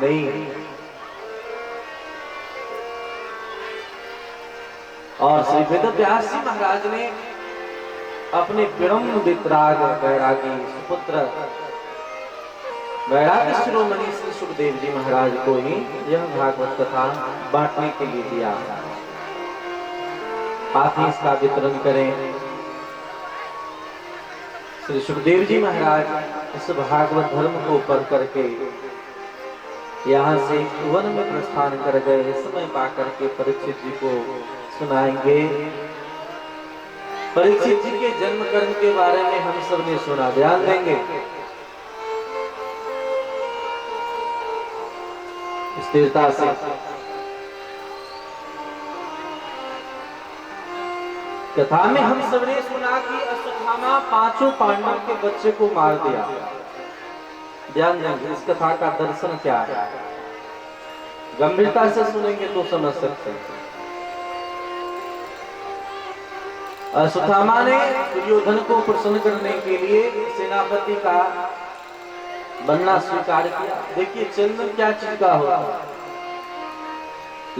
नहीं। और श्री वेदव्यास जी महाराज ने अपने विनम्र वितराग वैरागी सुपुत्र वैराग्य शिरोमणि श्री सुखदेव जी महाराज को ही यह भागवत कथा बांटने के लिए दिया। आप ही इसका वितरण करें। श्री सुखदेव जी महाराज इस भागवत धर्म को पढ़ करके यहाँ से वन में प्रस्थान कर गए। समय पाकर के परीक्षित जी को सुनाएंगे। परीक्षित जी के जन्म कर्म के बारे में हम सब ने सुना, ध्यान देंगे। स्थिरता से कथा में हम सबने सुना कि अश्वत्थामा 5 पांडव के बच्चे को मार दिया। ध्यान देंगे इस कथा का दर्शन क्या है, गंभीरता से सुनेंगे तो समझ सकते हैं। अश्वत्थामा ने दुर्योधन को प्रसन्न करने के लिए सेनापति का बनना स्वीकार किया। देखिए चंदन क्या चीज का होता है,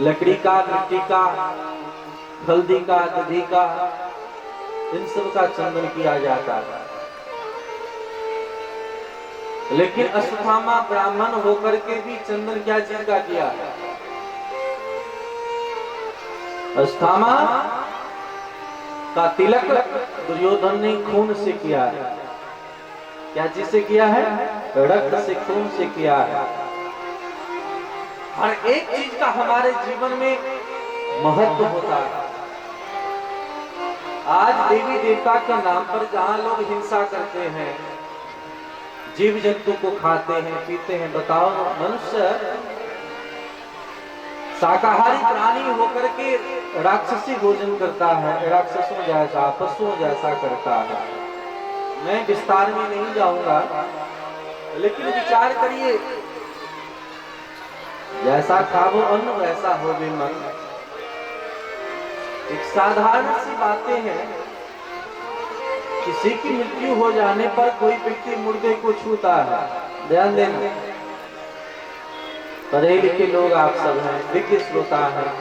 लकड़ी का, मिट्टी का, हल्दी का, दही का, इन सब का चंदन किया जाता है। लेकिन अश्वत्थामा ब्राह्मण होकर के भी चंदन क्या चीज का किया है? अश्वत्थामा का तिलक दुर्योधन ने खून से किया है। क्या चीज से किया है? रक्त से, खून से किया है। हर एक चीज का हमारे जीवन में महत्व होता है। आज देवी देवता के नाम पर जहां लोग हिंसा करते हैं, जीव जंतु को खाते हैं, पीते हैं, बताओ मनुष्य शाकाहारी प्राणी होकर के राक्षसी भोजन करता है, राक्षसों जैसा, पशुओं जैसा करता है। मैं विस्तार में नहीं जाऊंगा, लेकिन विचार करिए, जैसा खाओ अन्न वैसा हो भी मन। एक साधारण सी बातें हैं। किसी की मृत्यु हो जाने पर कोई व्यक्ति मुर्दे को छूता है, ध्यान देना। पढ़े लिखे लोग आप सब हैं, विज्ञ श्रोता हैं।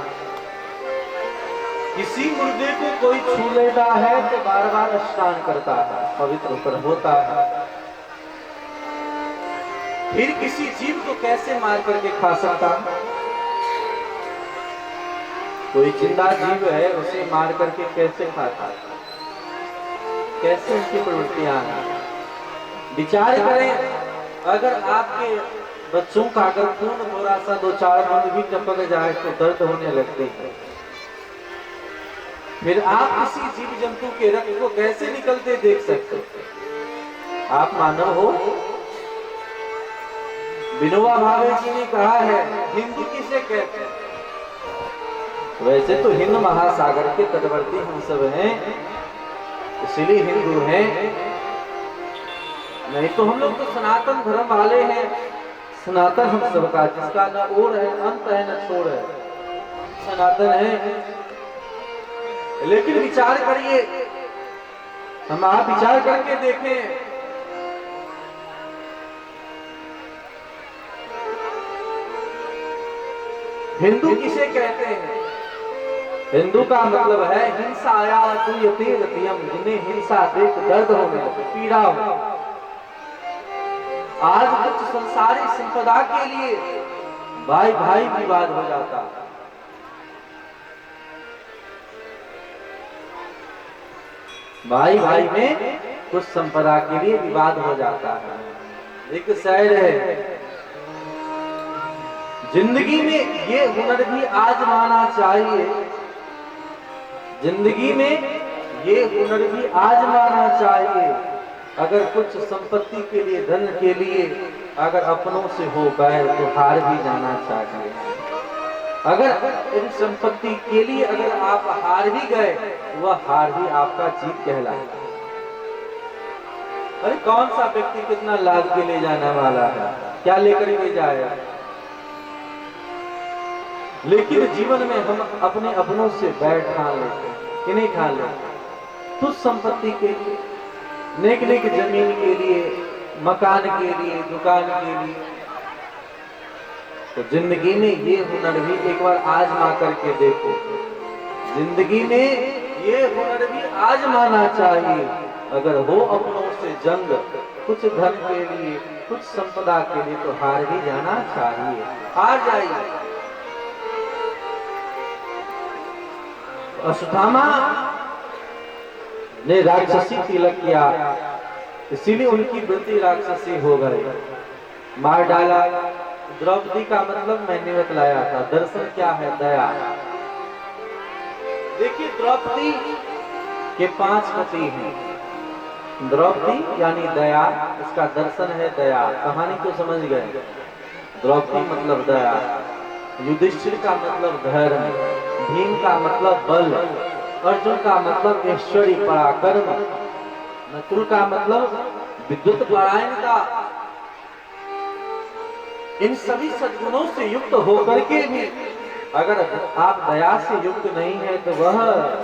किसी मुर्दे को कोई छू लेता है तो बार बार स्नान करता है, पवित्र ऊपर होता है। फिर किसी जीव को कैसे मार करके खा सकता है? कोई जिंदा जीव है, उसे मार करके कैसे खाता है? कैसे उसकी प्रवृत्तियां हैं? विचार करें, अगर आपके बच्चों का अगर खून थोड़ा सा 2-4 बूंद भी टपक जाए तो दर्द होने लगती है। फिर आप किसी जीव जंतु के रक्त को कैसे निकलते देख सकते? आप मानव हो। विनोबा भावे जी ने कहा है, हिंदू किसे कहते हैं? वैसे तो हिंद महासागर के तटवर्ती हम सब हैं, इसलिए हिंदू हैं। नहीं तो हम लोग तो सनातन धर्म वाले हैं। सनातन हम सबका, जिसका न ओर है, अंत है, न छोड़ है, सनातन है। लेकिन विचार करिए, हम आप विचार करके देखें, हिंदू किसे कहते हैं? हिंदू का मतलब है हिंसाया तुयते रतियम, जिन्हें हिंसा देख दर्द होने लगे, पीड़ा हो। आज कुछ संसारी संपदा के लिए भाई भाई विवाद हो जाता है। भाई भाई में कुछ संपदा के लिए विवाद हो जाता है। एक शायर है, जिंदगी में ये हुनर भी आजमाना चाहिए, जिंदगी में ये हुनर भी आजमाना चाहिए। अगर कुछ संपत्ति के लिए, धन के लिए अगर अपनों से हो बैर तो हार भी जाना चाहिए। अगर इन संपत्ति के लिए अगर आप हार भी गए, वह हार भी आपका जीत कहलाएगा। अरे कौन सा व्यक्ति कितना लाद के ले जाने वाला है, क्या लेकर के जाएगा? लेकिन जीवन में हम अपने अपनों से बैर ठान लेते हैं कि नहीं ठान लेते? तुझ संपत्ति के लिए, नेक नेक जमीन के लिए, मकान के लिए, दुकान के लिए, तो जिंदगी में ये हुनर भी एक बार आजमा करके देखो। जिंदगी में ये हुनर भी आजमाना चाहिए। अगर हो अपनों से जंग, कुछ धन के लिए, कुछ संपदा के लिए, तो हार भी जाना चाहिए। हार जाइए। अश्वत्थामा ने राक्षसी तिलक किया, इसीलिए उनकी वृत्ति राक्षसी हो गई, मार डाला। द्रौपदी का मतलब मैंने बतलाया था। दर्शन क्या है? दया। देखिए, द्रौपदी के 5 पति हैं। द्रौपदी यानी दया, इसका दर्शन है दया। कहानी तो समझ गए। द्रौपदी मतलब दया, युधिष्ठिर का मतलब धर्म, भीम का मतलब बल, अर्जुन का मतलब ऐश्वर्य पराक्रम, नकुल का मतलब विद्युत परायणता। इन सभी सद्गुणों से युक्त होकर के भी अगर आप दया से युक्त नहीं है तो वह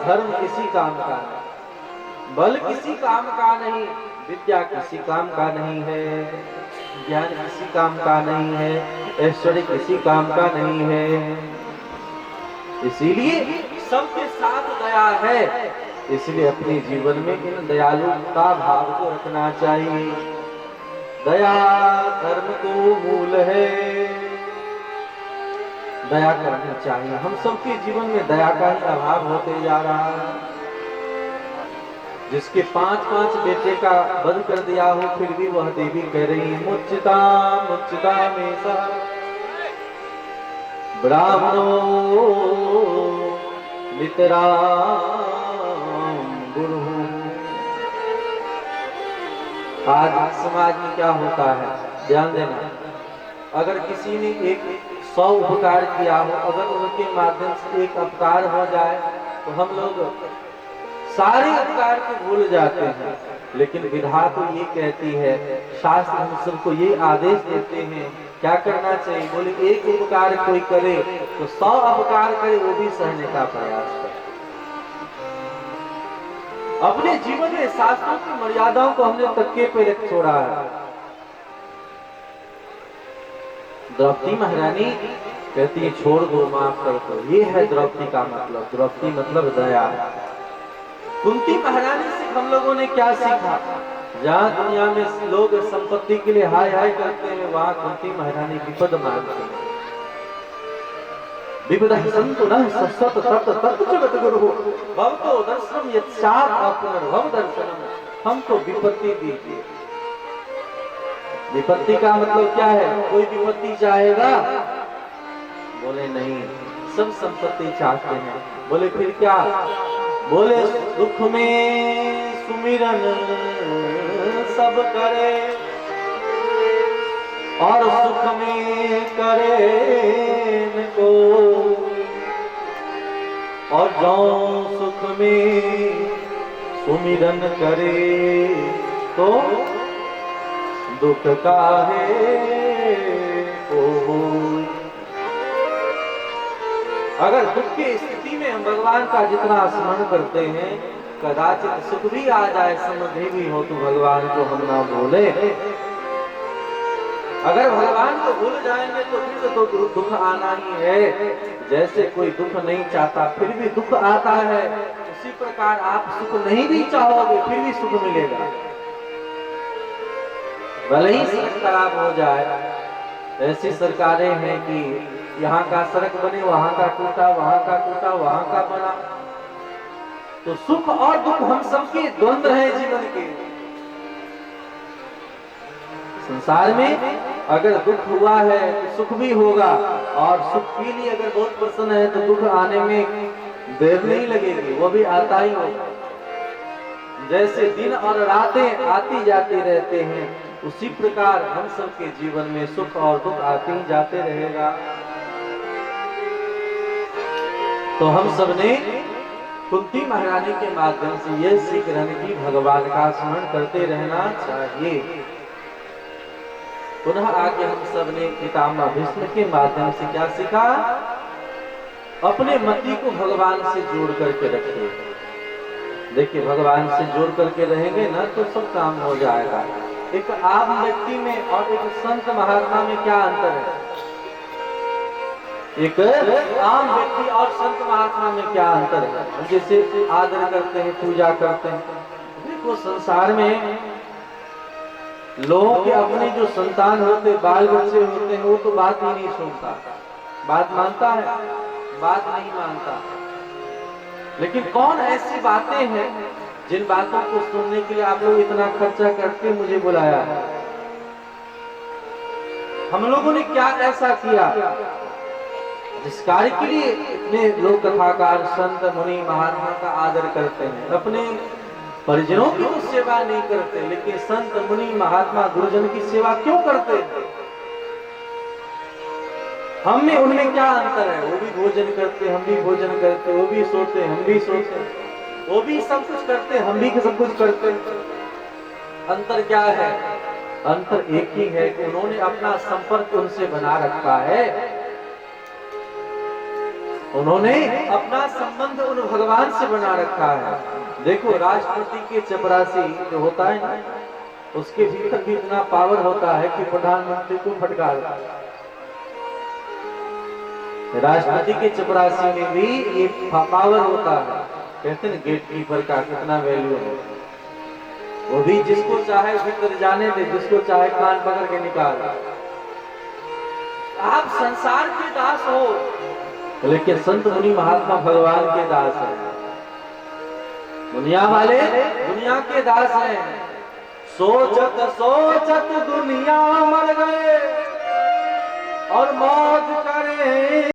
धर्म किसी काम का नहीं, बल किसी काम का नहीं, विद्या किसी काम का नहीं है, ज्ञान किसी काम का नहीं है, ऐश्वर्य किसी काम का नहीं है। इसीलिए सबके साथ दया है। इसलिए अपने जीवन में इन दयालुता भाव को रखना चाहिए। दया धर्म को मूल है। दया करनी चाहिए। हम सबके जीवन में दया का ही अभाव होते जा रहा है। जिसके 5-5 बेटे का वध कर दिया हो, फिर भी वह देवी कह रही है मुच्चिता मुच्चिता में सा ब्राह्मणो नितराम गुरु। आज समाज में क्या होता है, ध्यान देना। अगर किसी ने एक 100 उपकार किया हो, अगर उनके माध्यम से एक अपकार हो जाए तो हम लोग सारे उपकार को भूल जाते हैं। लेकिन विधा तो ये कहती है, शास्त्र हम सबको ये आदेश देते हैं, क्या करना चाहिए? बोले एक उपकार कोई करे तो 100 अपकार करे, वो भी सहने का प्रयास करे। अपने जीवन में शास्त्रों की मर्यादाओं को हमने तक्के पे रख छोड़ा है। द्रौपदी महारानी कहती है छोड़ दो, माफ कर दो। ये है द्रौपदी का मतलब। द्रौपदी मतलब दया। कुंती महारानी से हम लोगों ने क्या सीखा? जहाँ दुनिया में लोग संपत्ति के लिए हाय हाय करते हैं, वहाँ कुंती महारानी विपद मांगते हैं। विपदः सन्तु नः सत्सत तत् तत् जगत गुरु भवतो दर्शनम यत्सात् अपुनर्भव दर्शनम। हमको विपत्ति दीजिए। विपत्ति का मतलब क्या है? कोई विपत्ति चाहेगा? बोले नहीं, सब संपत्ति चाहते हैं। बोले फिर क्या? बोले दुख में सुमिरन सब करे और सुख में करे को, और जो सुख में सुमिरन करे तो दुख काहे कोई। अगर दुख की स्थिति में हम भगवान का जितना स्मरण करते हैं, कदाचित सुख भी आ जाए, समझे भी हो, तो भगवान को हम ना भूले। अगर भगवान को भूल जाएंगे तो फिर तो दुख आना ही है। जैसे कोई दुख नहीं चाहता फिर भी दुख आता है, उसी प्रकार आप सुख नहीं भी चाहोगे फिर भी सुख मिलेगा। भले ही सड़क खराब हो जाए। ऐसी सरकारें हैं कि यहाँ का सड़क बने, वहां का टूटा, वहां का टूटा, वहां का बना। तो सुख और दुख हम सबके द्वंद्व है जीवन के। संसार में अगर दुख हुआ है तो सुख भी होगा, और सुख के लिए अगर बहुत प्रसन्न है तो दुख आने में देर नहीं लगेगी, वो भी आता ही होगा। जैसे दिन और रातें आती जाती रहते हैं, उसी प्रकार हम सबके जीवन में सुख और दुख आते ही जाते रहेगा। तो हम सबने कुंती महारानी के माध्यम से यह सीख रहने की भगवान का स्मरण करते रहना चाहिए। पुनः आगे हम सबने पितामह भीष्म के माध्यम से क्या सीखा? अपने मति को भगवान से जोड़ करके रखिए। देखिए, भगवान से जोड़ करके रहेंगे ना तो सब काम हो जाएगा। एक आम व्यक्ति में और एक संत महात्मा में क्या अंतर है? एक आम व्यक्ति और संत महात्मा में क्या अंतर है? जैसे आदर करते हैं, पूजा करते हैं। देखो संसार में लोगों के अपने जो संतान होते, बाल बच्चे होते हैं, वो तो बात ही नहीं सुनता। बात मानता है? बात नहीं मानता। लेकिन कौन ऐसी बातें हैं जिन बातों को सुनने के लिए आप लोग इतना खर्चा करके मुझे बुलाया है? हम लोगों ने क्या ऐसा किया जिस कार्य के लिए इतने लोग कथाकार, संत, मुनि, महात्मा का आदर करते हैं? अपने परिजनों की तो सेवा नहीं करते, लेकिन संत, मुनि, महात्मा, गुरुजन की सेवा क्यों करते हैं? हम में उनमें क्या अंतर है? वो भी भोजन करते, हम भी भोजन करते, वो भी सोते, हम भी सोते, वो भी सब कुछ करते, हम भी सब कुछ करते। अंतर क्या है? अंतर एक ही है कि उन्होंने अपना संपर्क उनसे बना रखा है। उन्होंने अपना संबंध उन भगवान से बना रखा है। देखो राष्ट्रपति के चपरासी जो होता है ना, उसके भीतर भी इतना पावर होता है कि प्रधानमंत्री को फटकार। राष्ट्रपति के चपरासी में भी ये पावर होता है। कहते हैं गेट कीपर का कितना वैल्यू है। वो भी जिसको चाहे भीतर जाने दे, जिसको चाहे कान पकड़ के निकाल। आप संसार के दास हो, लेकिन संत, मुनि, महात्मा भगवान के दास हैं। दुनिया वाले दुनिया के दास हैं। सोचत सोचत दुनिया मर गए और मौज करे